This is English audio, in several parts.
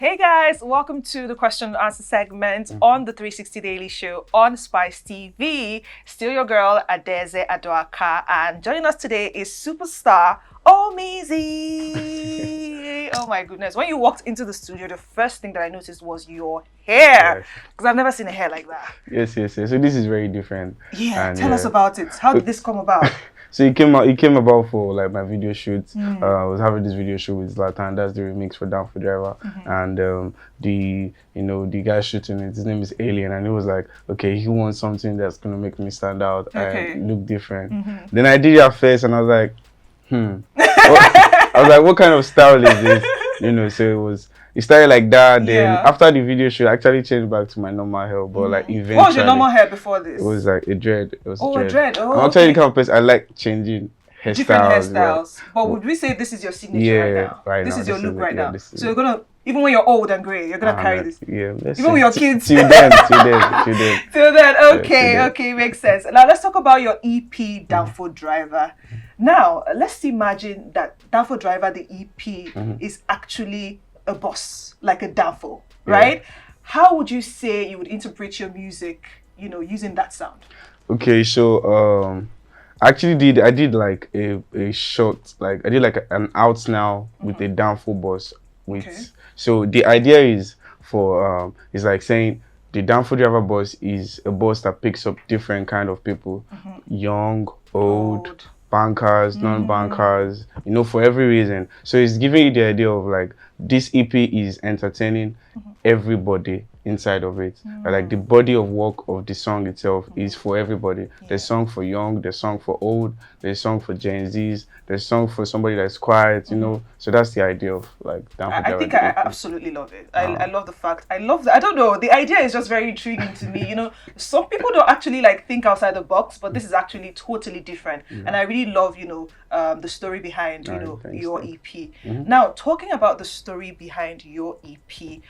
Hey guys, welcome to the question and answer segment on the 360 Daily Show on Spice TV. Still your girl, Adeze Adoaka, and joining us today is superstar Omizzy. Oh my goodness. When you walked into the studio, the first thing that I noticed was your hair. Because I've never seen a hair like that. Yes. So this is very different. Yeah, tell us about it. How did this come about? So it came about for like my video shoot. I was having this video shoot with Zlatan. That's the remix for Down for Driver. And the guy shooting it, his name is Alien, and he was like, okay, he wants something that's gonna make me stand out and look different. Then I did it first, and I was like, I was like, what kind of style is this? So it started like that. Then after the video shoot, I actually changed back to my normal hair. But like eventually, what was your normal hair before this? It was like a dread. It was a dread. Oh, I'll tell you the kind of person I like changing hairstyles. Different hairstyles. But would we say this is your signature right now? This is your look right now. So you're gonna, even when you're old and grey, you're gonna carry this. Yeah. Even with your kids. Till then. Okay, makes sense. Now let's talk about your EP, Down for Driver. Now let's imagine that Down for Driver, the EP, is actually a bus, like a Danfo, right? How would you say you would interpret your music, using that sound? Okay, so I did like a short, like I did like an out now with a Danfo bus. So the idea is for is like saying the Danfo Driver bus is a bus that picks up different kind of people, young, old, bankers, non-bankers, for every reason. So it's giving you the idea of like this EP is entertaining everybody inside of it. Like the body of work of the song itself is for everybody. There's song for young, there's song for old, there's song for Gen Zs, there's song for somebody that's quiet, So that's the idea of like Down for Driver. I think I absolutely love it. I love the fact. I don't know. The idea is just very intriguing to me. Some people don't actually like think outside the box, but this is actually totally different. And I really love, the story behind, your EP. Now, talking about the story behind your EP,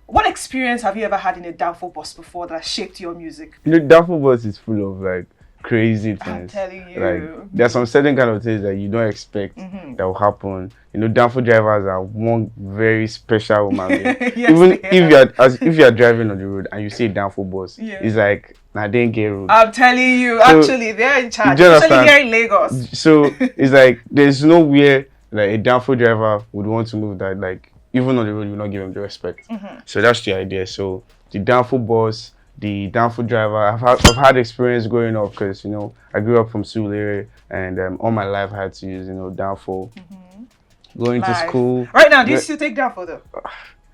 what experience have you ever had in a Danfo bus before that shaped your music? Danfo bus is full of like crazy things. I'm telling you. Like there's some certain kind of things that you don't expect that will happen. Danfo drivers are one very special woman being. Even if you are driving on the road and you see a Danfo bus, it's like they didn't get road. I'm telling you, actually they're in charge. Especially here in Lagos. So it's like there's nowhere like a Danfo driver would want to move that, like even on the road, you not give them the respect. So that's the idea. So the Danfo bus, the Danfo driver, I've had experience growing up because I grew up from Surulere, and all my life I had to use Danfo. Going to school. Right now, do you still take Danfo though?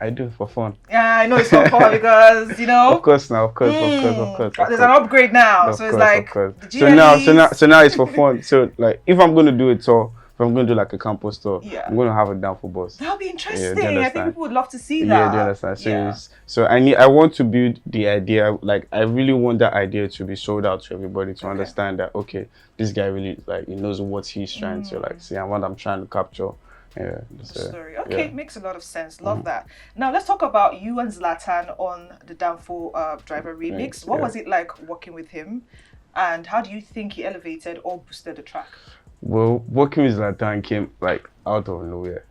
I do for fun. Yeah, I know it's for fun because Of course. There's an upgrade now, so it's like. So now it's for fun. So like if I'm going to do a tour, if I'm going to do like a campus tour, I'm going to have a Danfo bus. That'll be interesting. I think people would love to see that. Yeah, do you understand? So I want to build the idea, like I really want that idea to be sold out to everybody to understand that, okay, this guy really like he knows what he's trying to like see and what I'm trying to capture. Story. Okay, it makes a lot of sense. Love that. Now let's talk about you and Zlatan on the Danfo Driver remix. What was it like working with him, and how do you think he elevated or boosted the track? Well, working with Zlatan came like out of nowhere.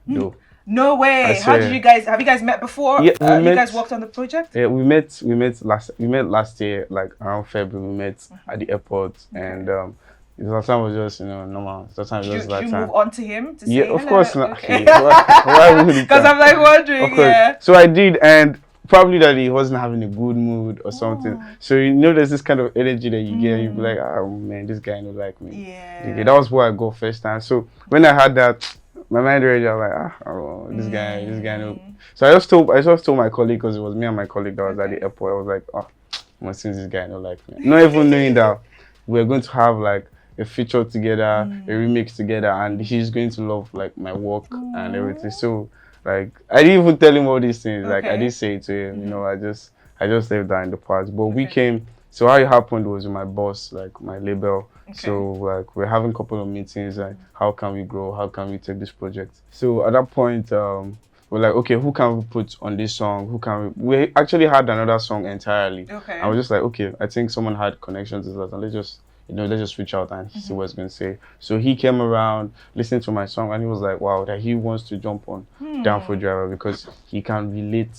No way. How did you guys? Have you guys met before? Yeah, you guys worked on the project? Yeah, we met last year, like around February. We met at the airport, and Zlatan was just normal. Zlatan was just Zlatan. Did you move on to him to say hello? Of course not. Okay. Why would he? Because I'm like wondering. So I did, and probably that he wasn't having a good mood or something. So there's this kind of energy that you get. You be like, oh man, this guy don't like me. Yeah. That was where I go first time. So when I had that, my mind already was like, this guy no. So I just told my colleague, because it was me and my colleague that was at the airport. I was like, since this guy don't like me, not even knowing that we're going to have like a feature together, a remix together, and he's going to love like my work and everything. So like I didn't even tell him all these things. Like I didn't say it to him. I just left that in the past. But we came. So how it happened was with my boss, like my label. So like we're having a couple of meetings. Like how can we grow? How can we take this project? So at that point, we're like, okay, who can we put on this song? Who can we? We actually had another song entirely. I was just like, okay, I think someone had connections with us, and let's just let's just reach out and see what he's going to say. So he came around, listened to my song, and he was like, wow, that he wants to jump on Down for Driver because he can relate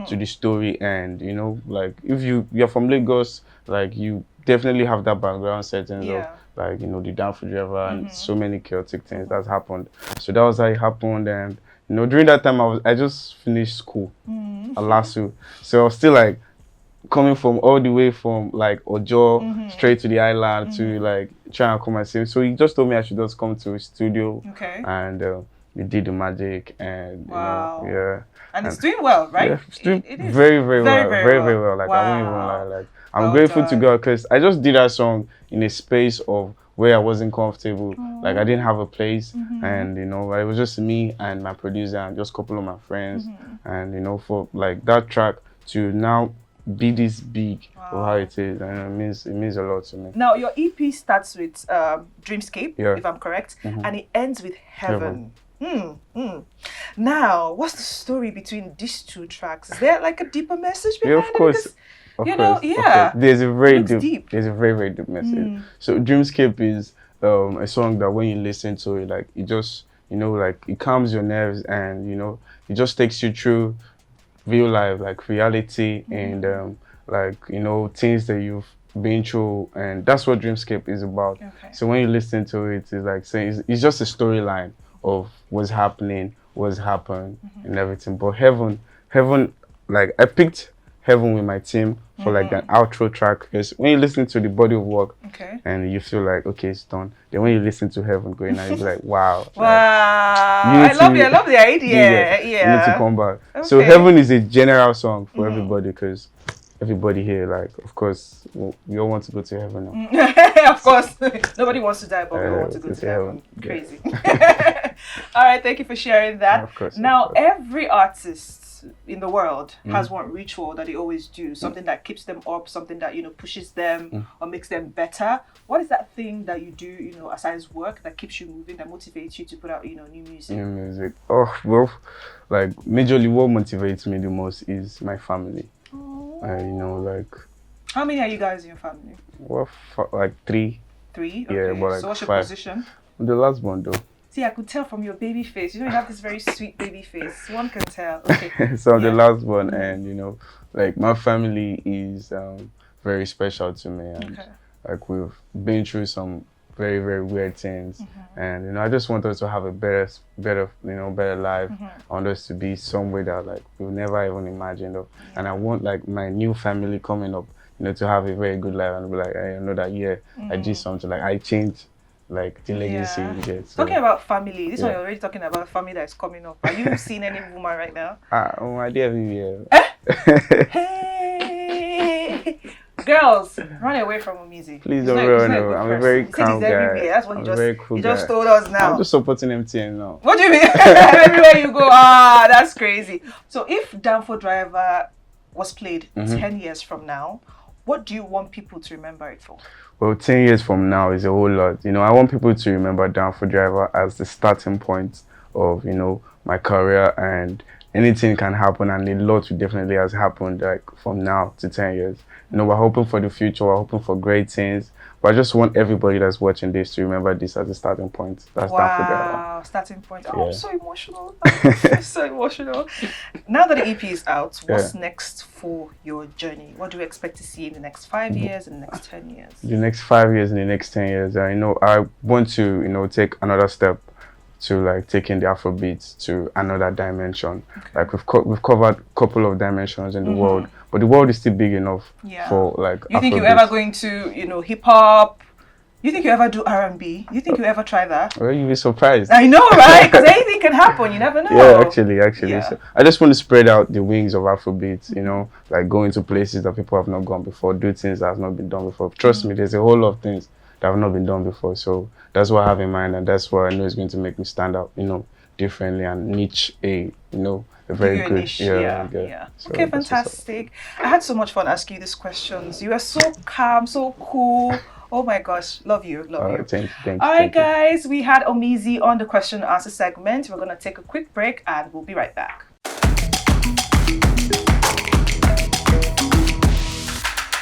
to the story. And, like, if you're from Lagos, like, you definitely have that background settings of, like, the Down for Driver and so many chaotic things that's happened. So that was how it happened. And, during that time, I just finished school at LASU. So I was still, like, coming from all the way from like Ojo straight to the island to like try and come and sing. So he just told me I should just come to his studio and we did the magic and and it's doing well, right? Yeah, it's doing very, very well. Very well. Like I won't even lie. Like I'm grateful to God because I just did that song in a space of where I wasn't comfortable. Like I didn't have a place and it was just me and my producer and just a couple of my friends and for like that track to now be this big or how it is, and it means a lot to me. Now your EP starts with Dreamscape, if I'm correct, and it ends with Heaven. Now, what's the story between these two tracks? Is there like a deeper message behind of course. it? Because, there's a very deep. There's a very, very deep message. So Dreamscape is a song that when you listen to it, like it just like it calms your nerves and it just takes you through real life, like reality and like things that you've been through, and that's what Dreamscape is about. So when you listen to it, it's like saying it's just a storyline of what's happening, what's happened and everything. But Heaven, like I picked Heaven with my team for like an outro track because when you listen to the body of work and you feel like okay, it's done, then when you listen to Heaven going out, you'll be like wow. I love the idea. You need to come back. So Heaven is a general song for everybody because everybody here, like, of course, we all want to go to heaven now. Of course. Nobody wants to die, but we all want to go to heaven. Crazy. All right, thank you for sharing that. Of course. Now, every artist in the world has one ritual that they always do, something that keeps them up, something that, pushes them or makes them better. What is that thing that you do, aside work, that keeps you moving, that motivates you to put out, new music? New music. Oh, well, like, majorly what motivates me the most is my family. Like... How many are you guys in your family? Well, like 3. 3? Okay. Yeah, but like so what's your 5. position? I'm the last one, though. See, I could tell from your baby face. You have this very sweet baby face. One can tell. Okay. So I'm the last one, and like my family is very special to me, and like we've been through some very, very weird things, and I just want us to have a better life. I want us to be somewhere that like we've never even imagined of, and I want like my new family coming up, to have a very good life and be like, I know that I did something, like I changed. Like the legacy you get. So. Talking about family, this one you're already talking about a family that is coming up. Are you seeing any woman right now? My dear, Hey, girls, run away from Omizzy. Please don't run away. I'm a very calm guy. That's what you just told us now. I'm just supporting MTN now. What do you mean? Everywhere you go, that's crazy. So if Down for Driver was played 10 years from now, what do you want people to remember it for? Well, 10 years from now is a whole lot. I want people to remember Down for Driver as the starting point of, my career, and anything can happen, and a lot definitely has happened like from now to 10 years. We're hoping for the future, we're hoping for great things, but I just want everybody that's watching this to remember this as a starting point. That's Down for Driver. Wow, starting point. Oh, I'm so emotional. I'm so emotional. Now that the EP is out, what's next for your journey? What do you expect to see in the next 5 years, in the next 10 years? The next 5 years, in the next 10 years, I want to, take another step to like taking the Afrobeats to another dimension. Like we've covered a couple of dimensions in the world, but the world is still big enough for like. You think you're ever going to, hip hop? You think you ever do R&B? You think you ever try that? Well, you'll be surprised. I know, right? Because anything can happen. You never know. Yeah, actually. Yeah. So I just want to spread out the wings of Afrobeats. Like go into places that people have not gone before, do things that have not been done before. Trust me, there's a whole lot of things that have not been done before. So that's what I have in mind, and that's what I know is going to make me stand out, differently and niche a very good niche. Yeah. So okay, fantastic. I had so much fun asking you these questions. You are so calm, so cool. Oh my gosh, love you. Thank you. All right, guys, we had Omizzy on the question and answer segment. We're going to take a quick break and we'll be right back.